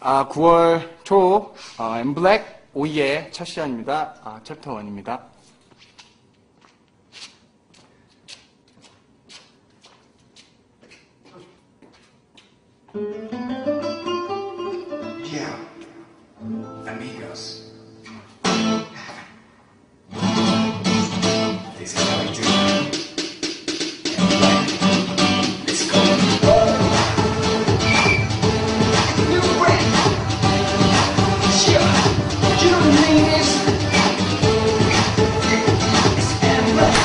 9월 초 MBLAQ 5위의 첫 시간입니다. 챕터 1입니다. Yeah, amigos. This is how we do it. Let's go. New brand. Yeah, you know the name is. It's MBLAQ.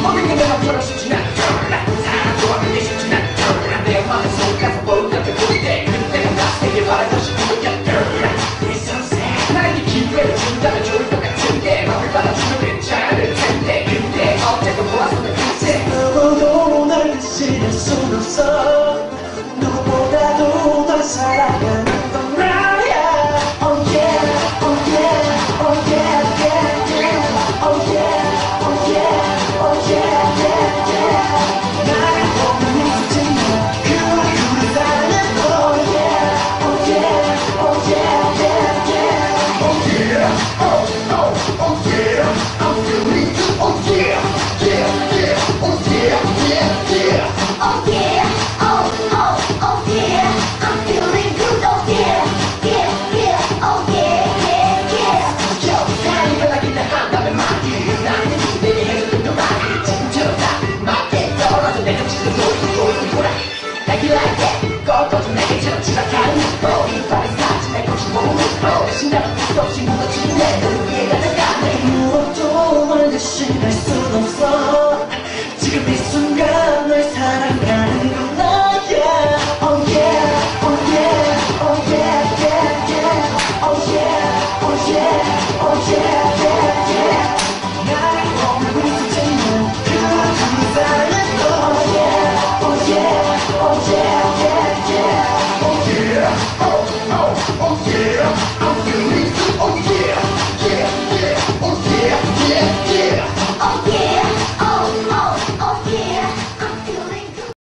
머리가 내가 풀어주지 나. 사람 좋아하는 내 심지 나. 내 마음에 속아서 보답해 그때 그때가 나 세계 바라보시 그거야. It's so sad. 나에게 기회를 준다면 좋을 것 같은데 맘을 받아주면 괜찮을 텐데 근데 어쨌든 모아서 내 글쎄 누구도 널 대신할 순 없어 누구보다도 널 사랑하는 건 나야 Oh yeah, oh yeah, oh yeah, yeah, yeah Oh yeah, oh yeah, oh yeah, yeah, yeah 나를 보면 잊지마 그걸 사랑해 Oh yeah, oh yeah, oh yeah, yeah, yeah Oh yeah, oh, oh, oh yeah, I'm feeling, oh yeah, yeah, yeah, oh yeah, yeah, yeah. Oh yeah